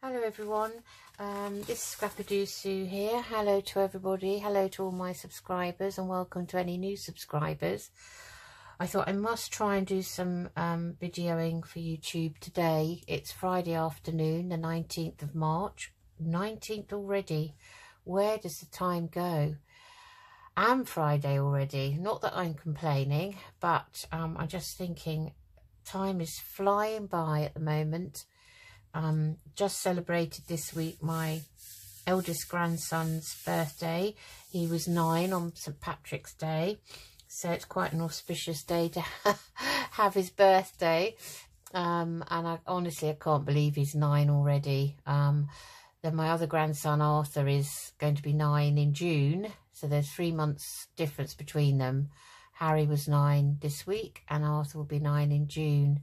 Hello everyone, this is Scrappy Sue here. Hello to everybody, hello to all my subscribers and welcome to any new subscribers. I thought I must try and do some videoing for YouTube today. It's Friday afternoon, the 19th of March. 19th already. Where does the time go? And Friday already. Not that I'm complaining, but I'm just thinking time is flying by at the moment. Just celebrated this week my eldest grandson's birthday. He was 9 on St. Patrick's Day, so it's quite an auspicious day to have his birthday. And I can't believe he's 9 already. Then my other grandson Arthur is going to be 9 in June, so there's 3 months difference between them. Harry was 9 this week and Arthur will be 9 in June.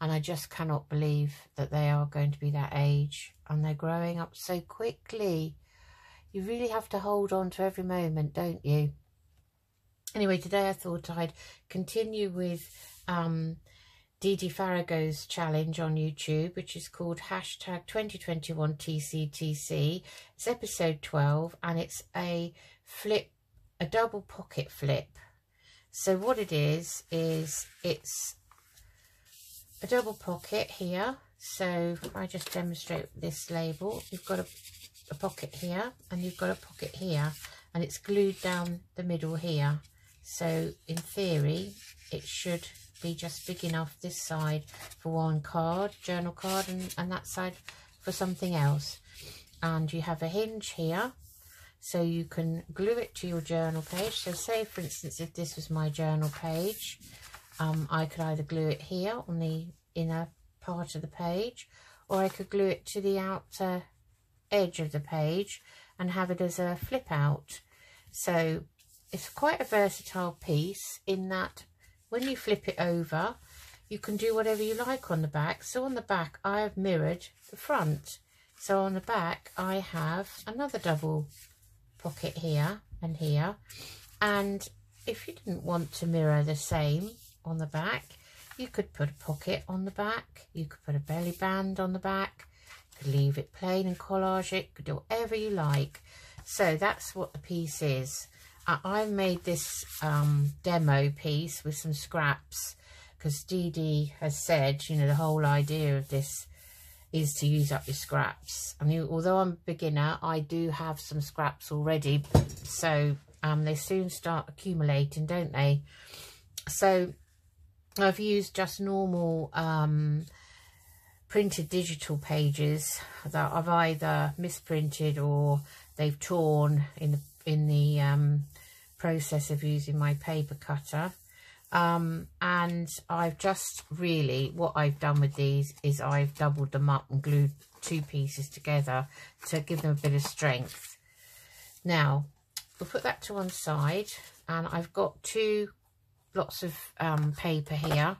And I just cannot believe that they are going to be that age. And they're growing up so quickly. You really have to hold on to every moment, don't you? Anyway, today I thought I'd continue with Dee Dee Farago's challenge on YouTube, which is called #2021TCTC. It's episode 12 and it's a double pocket flip. So what it is it's a double pocket here. So if I just demonstrate this label, you've got a pocket here and you've got a pocket here, and it's glued down the middle here. So in theory it should be just big enough this side for one card, journal card, and that side for something else. And you have a hinge here, so you can glue it to your journal page. So say for instance if this was my journal page, I could either glue it here on the inner part of the page, or I could glue it to the outer edge of the page and have it as a flip out. So it's quite a versatile piece in that when you flip it over, you can do whatever you like on the back. So on the back I have mirrored the front. So on the back I have another double pocket here and here. And if you didn't want to mirror the same on the back, you could put a pocket on the back, you could put a belly band on the back, you could leave it plain and collage it, you could do whatever you like. So that's what the piece is. I made this demo piece with some scraps because Dee Dee has said, you know, the whole idea of this is to use up your scraps. I mean, although I'm a beginner, I do have some scraps already, so they soon start accumulating, don't they? So I've used just normal printed digital pages that I've either misprinted or they've torn in the process of using my paper cutter. And I've just really, what I've done with these is I've doubled them up and glued 2 pieces together to give them a bit of strength. Now we'll put that to one side, and I've got 2 lots of paper here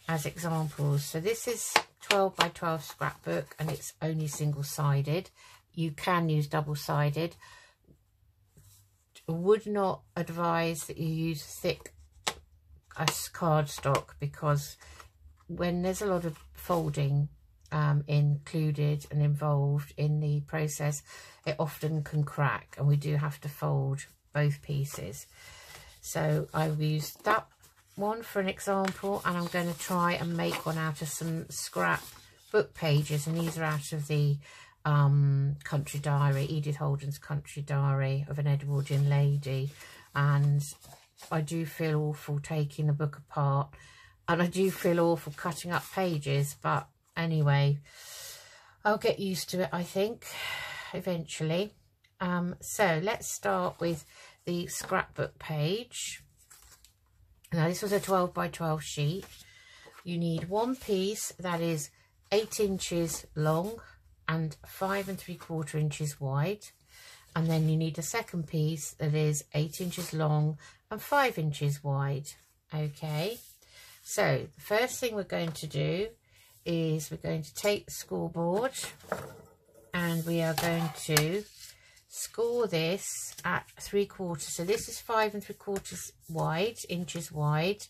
as examples. So this is 12 by 12 scrapbook and it's only single-sided. You can use double-sided. Would not advise that you use thick cardstock, because when there's a lot of folding included and involved in the process, it often can crack, and we do have to fold both pieces. So I've used that one for an example, and I'm going to try and make one out of some scrap book pages, and these are out of the Country Diary, Edith Holden's Country Diary of an Edwardian Lady. And I do feel awful taking the book apart, and I do feel awful cutting up pages, but anyway, I'll get used to it, I think, eventually. So let's start with the scrapbook page. Now this was a 12 by 12 sheet. You need one piece that is 8 inches long and 5 3/4 inches wide, and then you need a second piece that is 8 inches long and 5 inches wide. Okay, so the first thing we're going to do is we're going to take the scoreboard and we are going to score this at 3/4. So this is 5 3/4 inches wide.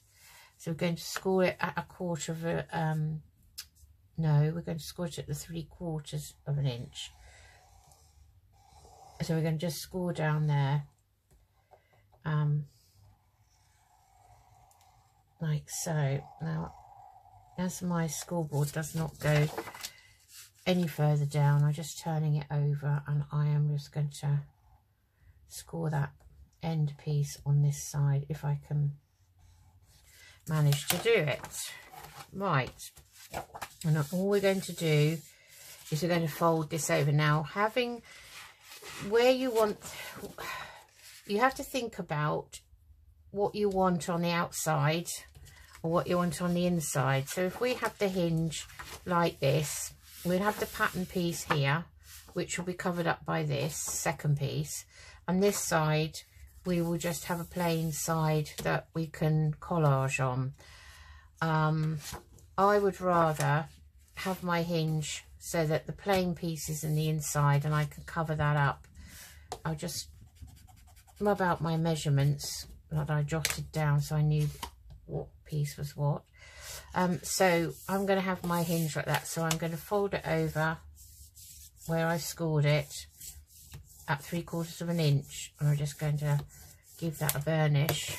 So we're going to score it at 1/4 of no, we're going to score it at the 3/4 of an inch. So we're going to just score down there, like so. Now, as my scoreboard does not go any further down, I'm just turning it over, and I am just going to score that end piece on this side if I can manage to do it. Right, and all we're going to do is we're going to fold this over. Now, having where you want, you have to think about what you want on the outside or what you want on the inside. So if we have the hinge like this, we'll have the pattern piece here, which will be covered up by this second piece, and this side we will just have a plain side that we can collage on. I would rather have my hinge so that the plain piece is in the inside and I can cover that up. I'll just rub out my measurements that I jotted down so I knew what piece was what. So I'm going to have my hinge like that. So I'm going to fold it over where I scored it at 3/4 of an inch, and I'm just going to give that a burnish.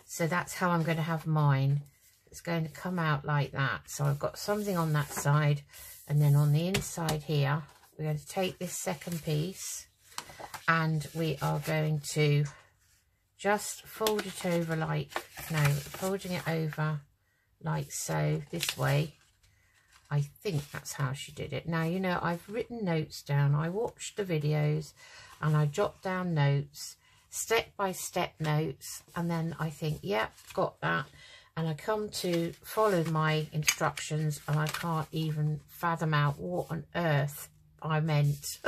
So that's how I'm going to have mine. It's going to come out like that. So I've got something on that side, and then on the inside here we're going to take this second piece and we are going to just fold it over like, no, folding it over like so, this way. I think that's how she did it. Now, you know, I've written notes down. I watched the videos and I jot down notes, step-by-step notes, and then I think, yep, got that. And I come to follow my instructions and I can't even fathom out what on earth I meant.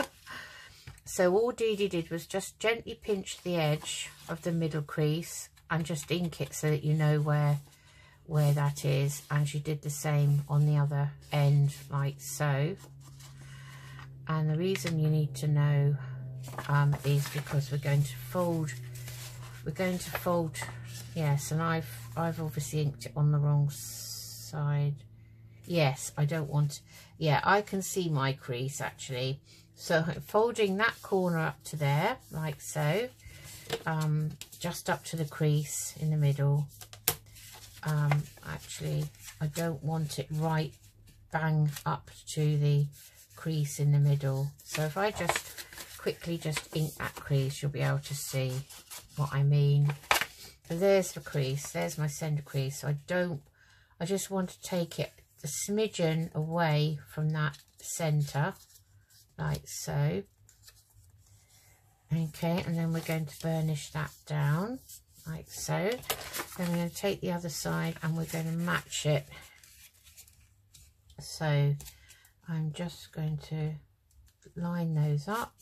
So all Dee Dee did was just gently pinch the edge of the middle crease and just ink it so that you know where that is, and she did the same on the other end like so. And the reason you need to know is because we're going to fold, yes, and I've obviously inked it on the wrong side. Yes, I don't want, yeah, I can see my crease actually. So folding that corner up to there like so, just up to the crease in the middle. Actually, I don't want it right bang up to the crease in the middle. So if I just quickly just ink that crease, you'll be able to see what I mean. So there's the crease, there's my centre crease. So I just want to take it a smidgen away from that centre, like so. Okay, and then we're going to burnish that down like so. Then we're going to take the other side and we're going to match it. So I'm just going to line those up,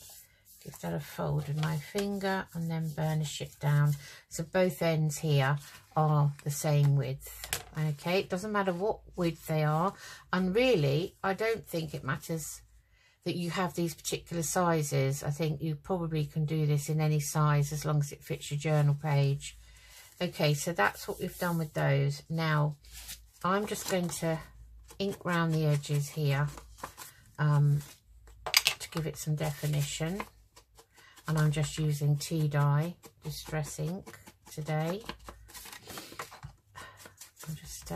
give that a fold with my finger, and then burnish it down. So both ends here are the same width. Okay, it doesn't matter what width they are, and really I don't think it matters that you have these particular sizes. I think you probably can do this in any size as long as it fits your journal page. Okay, so that's what we've done with those. Now I'm just going to ink round the edges here to give it some definition, and I'm just using tea dye distress ink today. I'll just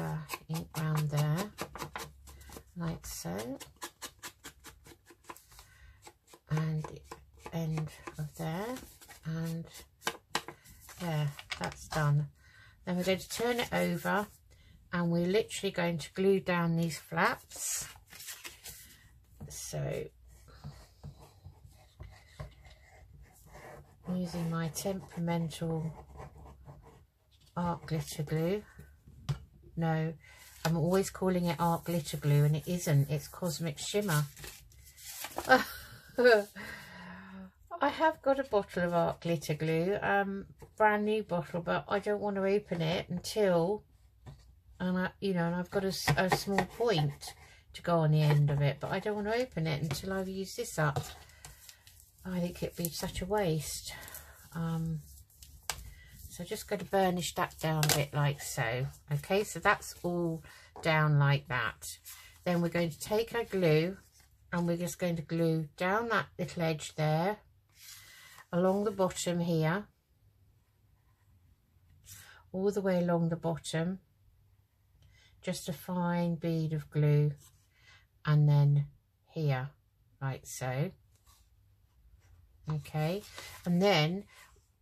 ink round there like so, and the end of there, and there, that's done. Then we're going to turn it over and we're literally going to glue down these flaps. So using my temperamental art glitter glue. No, I'm always calling it art glitter glue and it isn't, it's cosmic shimmer. I have got a bottle of art glitter glue, brand new bottle, but I don't want to open it until, and I've got a small point to go on the end of it, but I don't want to open it until I've used this up. I think it'd be such a waste. So just going to burnish that down a bit like so. Okay, so that's all down like that. Then we're going to take our glue and we're just going to glue down that little edge there, along the bottom here, all the way along the bottom, just a fine bead of glue, and then here, like so. Okay, and then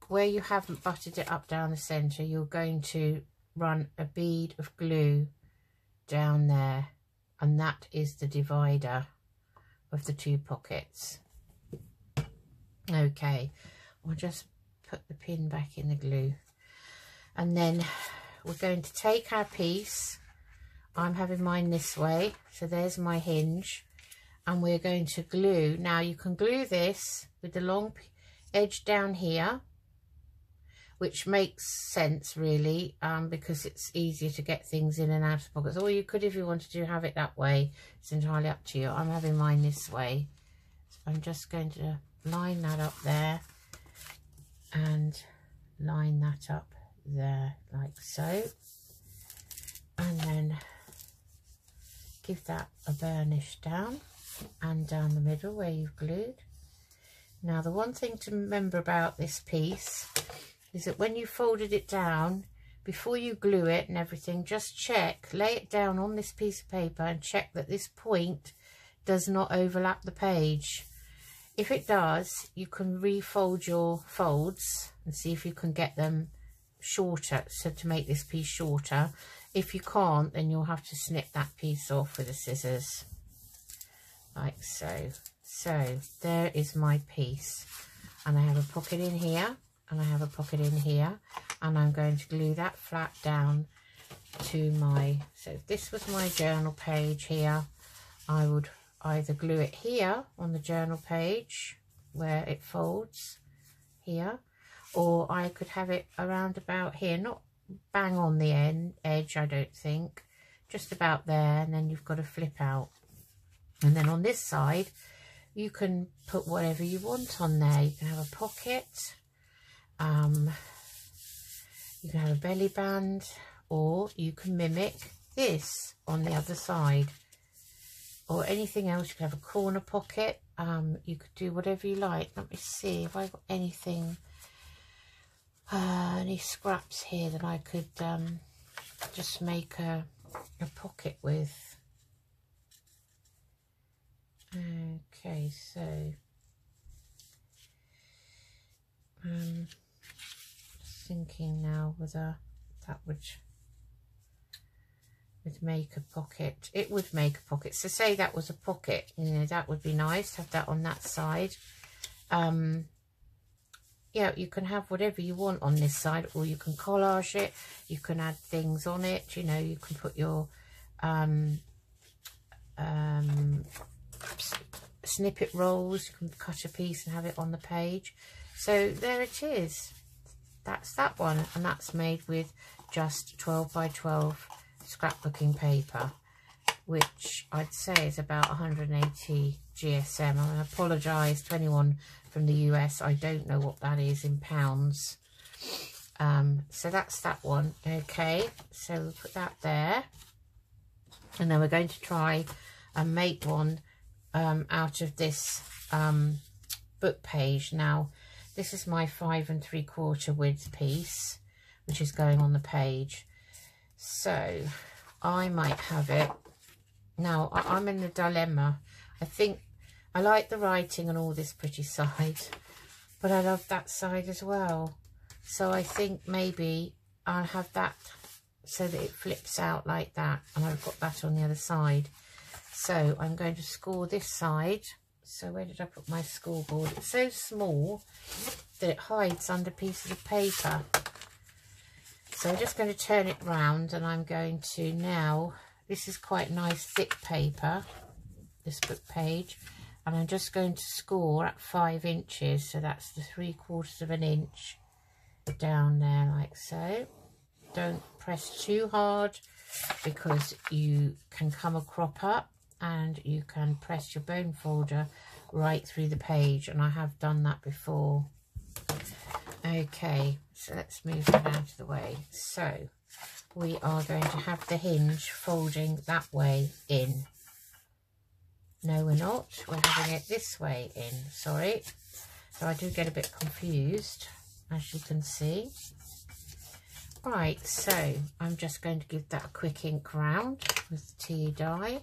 where you haven't butted it up down the centre, you're going to run a bead of glue down there, and that is the divider of the two pockets. Okay, I'll just put the pin back in the glue, and then we're going to take our piece. I'm having mine this way, so there's my hinge, and we're going to glue. Now you can glue this with the long edge down here, which makes sense really, because it's easier to get things in and out of pockets. Or you could, if you wanted to, have it that way. It's entirely up to you. I'm having mine this way. So I'm just going to line that up there and line that up there like so, and then give that a burnish down and down the middle where you've glued. Now the one thing to remember about this piece is that when you folded it down, before you glue it and everything, just check, lay it down on this piece of paper and check that this point does not overlap the page. If it does, you can refold your folds and see if you can get them shorter, so to make this piece shorter. If you can't, then you'll have to snip that piece off with the scissors, like so. So there is my piece, and I have a pocket in here, and I have a pocket in here, and I'm going to glue that flat down to my, so if this was my journal page here, I would either glue it here on the journal page where it folds here, or I could have it around about here, not bang on the edge, I don't think, just about there, and then you've got to flip out. And then on this side you can put whatever you want on there. You can have a pocket, you can have a belly band, or you can mimic this on the other side, or anything else. You can have a corner pocket. You could do whatever you like. Let me see if I've got anything, any scraps here that I could just make a pocket with. Okay, so just thinking now whether that would make a pocket. It would make a pocket. So say that was a pocket, you know, that would be nice to have that on that side. Yeah, you can have whatever you want on this side, or you can collage it, you can add things on it, you know, you can put your snippet rolls, you can cut a piece and have it on the page. So there it is. That's that one, and that's made with just 12 by 12 scrapbooking paper, which I'd say is about 180 GSM. I apologise to anyone from the US, I don't know what that is in pounds. So that's that one. Okay, so we'll put that there, and then we're going to try and make one out of this book page. Now this is my 5 3/4 width piece, which is going on the page, so I might have it. Now I'm in a dilemma. I think I like the writing and all this pretty side, but I love that side as well, so I think maybe I'll have that so that it flips out like that, and I've got that on the other side. So I'm going to score this side. So where did I put my scoreboard? It's so small that it hides under pieces of paper. So I'm just going to turn it round, and I'm going to now, this is quite nice thick paper, this book page, and I'm just going to score at 5 inches. So that's the 3/4 of an inch down there like so. Don't press too hard, because you can come a crop up and you can press your bone folder right through the page, and I have done that before. Okay, so let's move that out of the way. So we are going to have the hinge folding that way in. No, we're not. We're having it this way in. Sorry. So I do get a bit confused, as you can see. Right, so I'm just going to give that a quick ink round with the tea dye.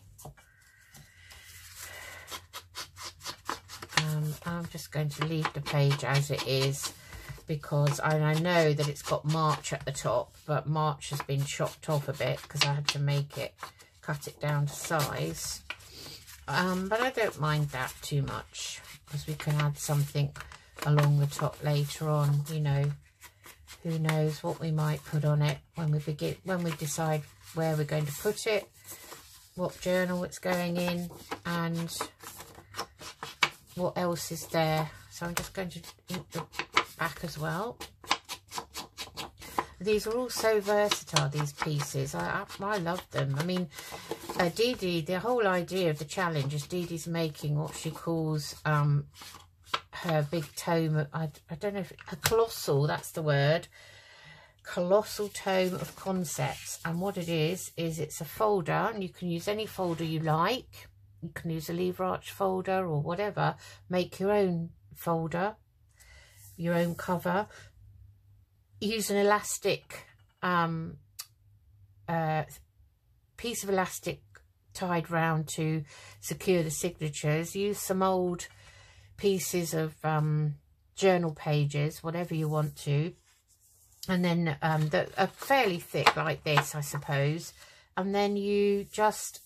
I'm just going to leave the page as it is, because I know that it's got March at the top, but March has been chopped off a bit because I had to cut it down to size. But I don't mind that too much, because we can add something along the top later on. You know, who knows what we might put on it when we decide where we're going to put it, what journal it's going in, and what else is there. So I'm just going to ink the back as well. These are all so versatile, these pieces. I love them. I mean, Dee Dee, the whole idea of the challenge is Dee Dee's making what she calls her big tome. I don't know if a colossal, that's the word. Colossal tome of concepts. And what it is it's a folder, and you can use any folder you like. You can use a lever arch folder or whatever. Make your own folder, your own cover. Use an elastic, piece of elastic tied round to secure the signatures. Use some old pieces of journal pages, whatever you want to. And then that are fairly thick like this, I suppose. And then you just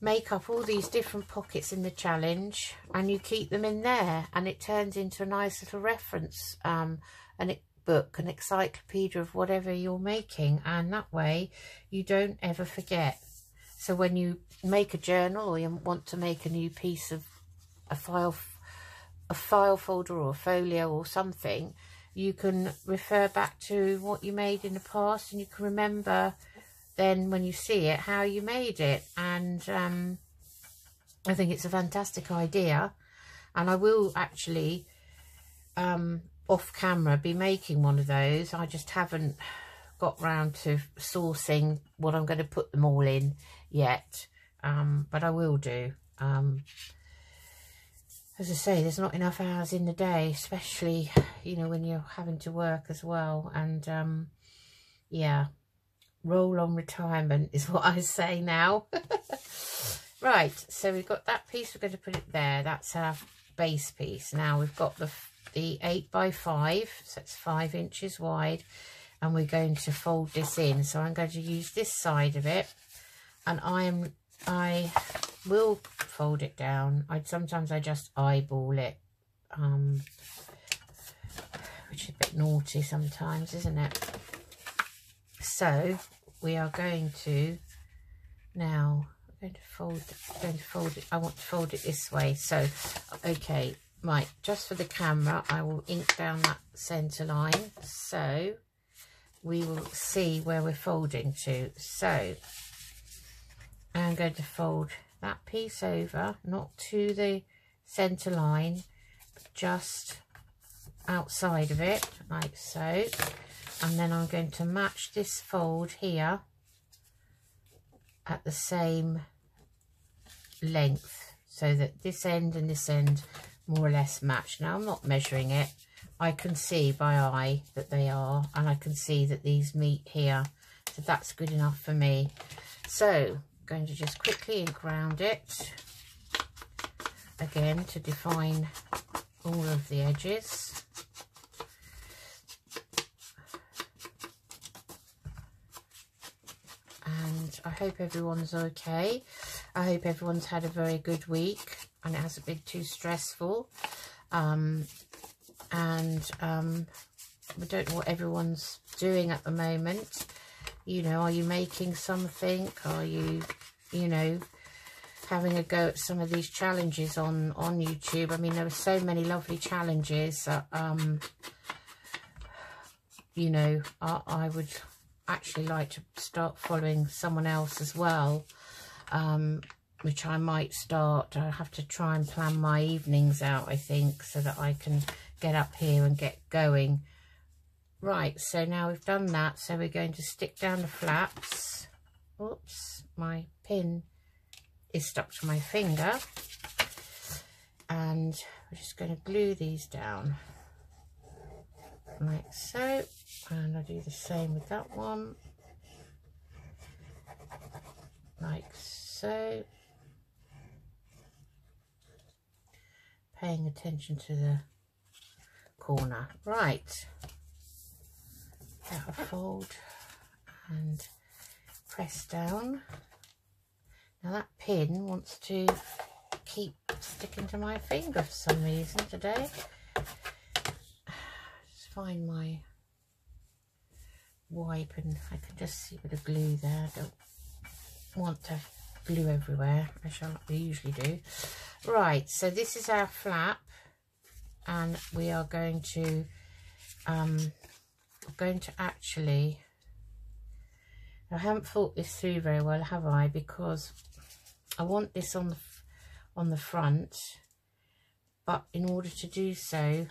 make up all these different pockets in the challenge, and you keep them in there, and it turns into a nice little reference book, an encyclopedia of whatever you're making, and that way you don't ever forget. So when you make a journal, or you want to make a new piece of a file folder or a folio or something, you can refer back to what you made in the past, and you can remember then when you see it how you made it. And I think it's a fantastic idea, and I will actually off camera be making one of those. I just haven't got round to sourcing what I'm going to put them all in yet, but I will do. As I say, there's not enough hours in the day, especially, you know, when you're having to work as well. And yeah, roll on retirement is what I say now. Right, so we've got that piece, we're going to put it there. That's our base piece. Now we've got the 8x5, so it's 5 inches wide, and we're going to fold this in. So I'm going to use this side of it, and I will fold it down. Sometimes I just eyeball it, which is a bit naughty sometimes, isn't it? So we are going to now fold it. I want to fold it this way. So okay, right, just for the camera I will ink down that center line so we will see where we're folding to. So I'm going to fold that piece over, not to the center line, but just outside of it, like so. And then I'm going to match this fold here at the same length, so that this end and this end more or less match. Now I'm not measuring it, I can see by eye that they are, and I can see that these meet here, so that's good enough for me. So I'm going to just quickly ink round it again to define all of the edges. And I hope everyone's okay. I hope everyone's had a very good week and it hasn't been too stressful. We don't know what everyone's doing at the moment. You know, are you making something? Are you, you know, having a go at some of these challenges on YouTube? I mean, there are so many lovely challenges that, you know, I would actually like to start following someone else as well, which I might start. I have to try and plan my evenings out, I think, so that I can get up here and get going Right, so now we've done that, so we're going to stick down the flaps. Oops, my pin is stuck to my finger. And we're just going to glue these down like so. And I'll do the same with that one. Like so. Paying attention to the corner. Right. Out a fold and press down. Now that pin wants to keep sticking to my finger for some reason today. Just find my wipe and I can just see a bit of glue there. I don't want to glue everywhere, as I usually do. Right, so this is our flap, and we are going to actually, I haven't thought this through very well, have I? Because I want this on the front, but in order to do so,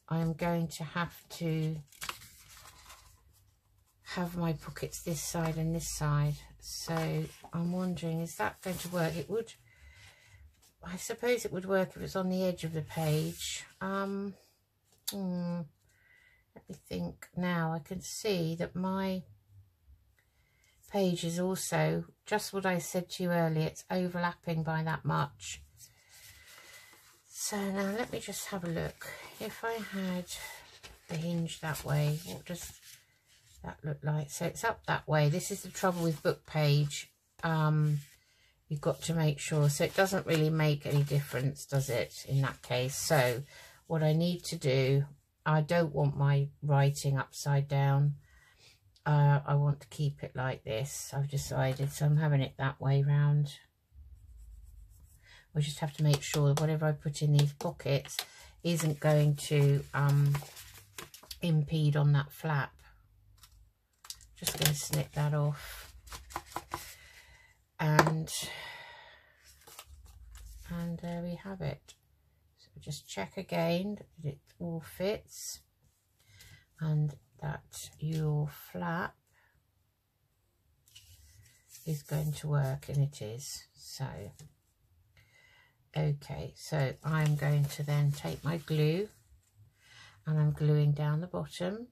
I am going to have to have my pockets this side and this side. So I'm wondering, is that going to work? It would, I suppose it would work if it's on the edge of the page. Let me think. Now I can see that my page is also just what I said to you earlier. It's overlapping by that much. So now let me just have a look. If I had the hinge that way, what does that look like? So it's up that way. This is the trouble with book page. You've got to make sure. So it doesn't really make any difference, does it, in that case? So what I need to do, I don't want my writing upside down. I want to keep it like this, I've decided. So I'm having it that way round. We just have to make sure that whatever I put in these pockets isn't going to impede on that flap. Just going to snip that off. And there we have it. So just check again that it all fits and that your flap is going to work, and it is. So okay, so I'm going to then take my glue and I'm gluing down the bottom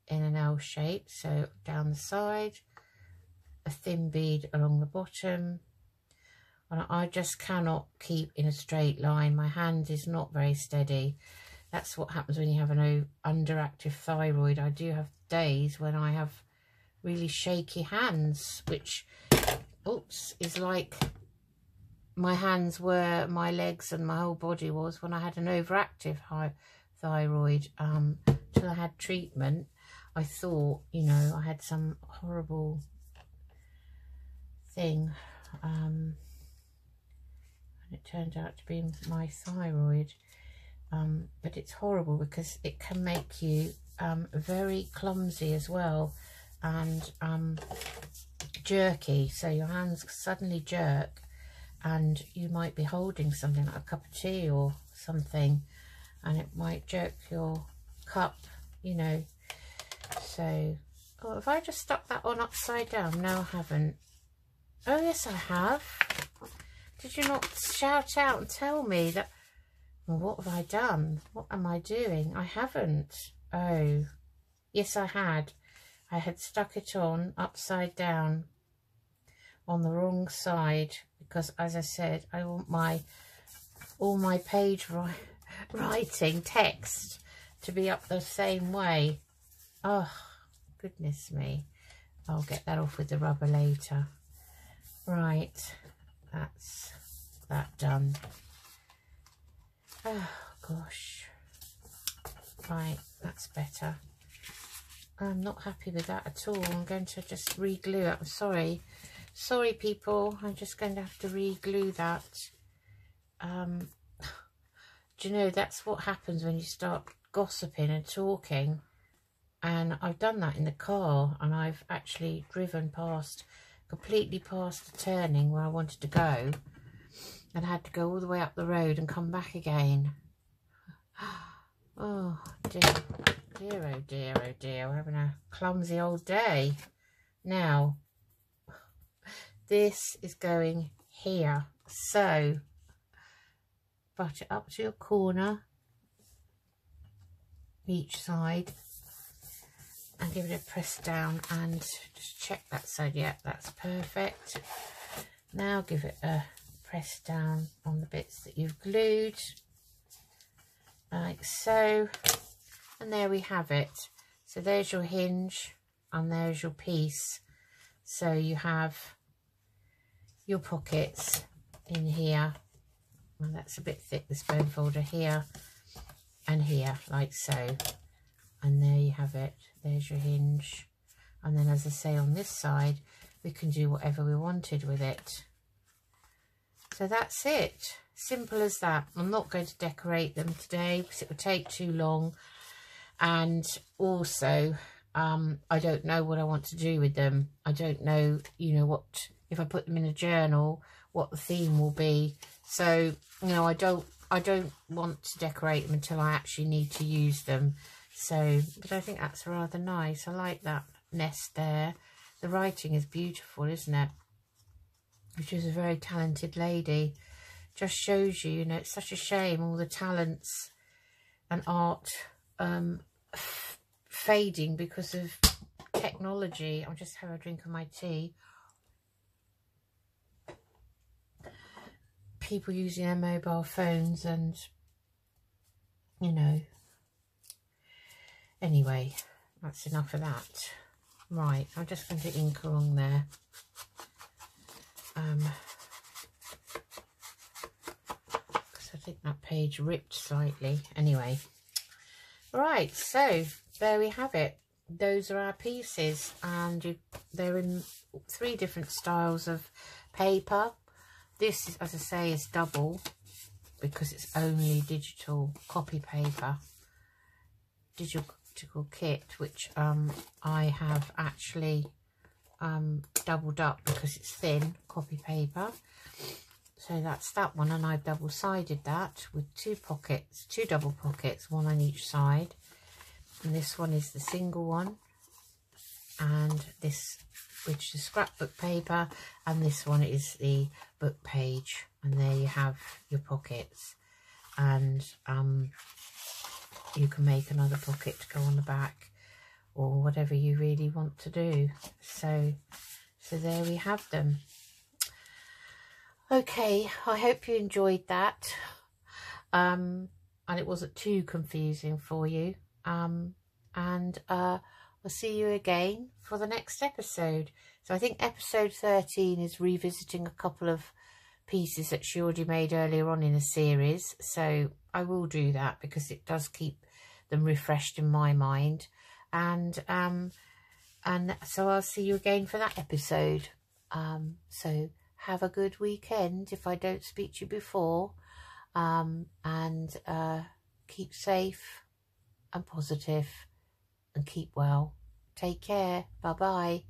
in an L shape, so down the side, a thin bead along the bottom. And I just cannot keep in a straight line. My hand is not very steady. That's what happens when you have an underactive thyroid. I do have days when I have really shaky hands, which, oops, is like my hands were my legs and my whole body was when I had an overactive thyroid. Till I had treatment, I thought, you know, I had some horrible thing. And it turned out to be my thyroid. But it's horrible because it can make you very clumsy as well, and jerky. So your hands suddenly jerk and you might be holding something like a cup of tea or something, and it might jerk your cup, you know. So, oh, have I just stuck that on upside down? No, I haven't. Oh yes, I have. Did you not shout out and tell me that? Well, what have I done? What am I doing? I haven't. Oh, yes, I had. I had stuck it on upside down on the wrong side because, as I said, I want all my page writing text to be up the same way. Oh, goodness me. I'll get that off with the rubber later. Right, that's that done. Oh gosh. Right, that's better. I'm not happy with that at all. I'm going to just re-glue it. I'm sorry. Sorry people, I'm just going to have to re-glue that. Do you know, that's what happens when you start gossiping and talking. And I've done that in the car, and I've actually driven completely past the turning where I wanted to go, and had to go all the way up the road and come back again. Oh dear. Dear, oh dear, oh dear. We're having a clumsy old day. Now, this is going here. So, butt it up to your corner, each side, and give it a press down and just check that side. Yeah, that's perfect. Now give it a press down on the bits that you've glued, like so. And there we have it. So there's your hinge and there's your piece. So you have your pockets in here. Well, that's a bit thick, this bone folder here and here, like so. And there you have it. There's your hinge. And then, as I say, on this side, we can do whatever we wanted with it. So that's it. Simple as that. I'm not going to decorate them today because it would take too long. And also, I don't know what I want to do with them. I don't know, you know, what, if I put them in a journal, what the theme will be. So, you know, I don't want to decorate them until I actually need to use them. So, but I think that's rather nice. I like that nest there. The writing is beautiful, isn't it? Which is a very talented lady. Just shows you, you know, it's such a shame all the talents and art fading because of technology. I'll just have a drink of my tea. People using their mobile phones and, you know. Anyway, that's enough of that. Right, I'm just going to ink along there. Because I think that page ripped slightly. Anyway. Right, so there we have it. Those are our pieces, and they're in 3 different styles of paper. This, is, as I say, is double because it's only digital copy paper, digital kit, which I have actually doubled up because it's thin copy paper. So that's that one, and I've double-sided that with 2 pockets, 2 double pockets, 1 on each side. And this one is the single one, and this, which is scrapbook paper, and this one is the book page. And there you have your pockets, and you can make another pocket to go on the back, or whatever you really want to do. So there we have them. Okay, I hope you enjoyed that, and it wasn't too confusing for you, and I'll see you again for the next episode. So I think episode 13 is revisiting a couple of pieces that she already made earlier on in a series, so I will do that because it does keep them refreshed in my mind, and so I'll see you again for that episode. So have a good weekend if I don't speak to you before, and keep safe and positive and keep well. Take care. Bye bye.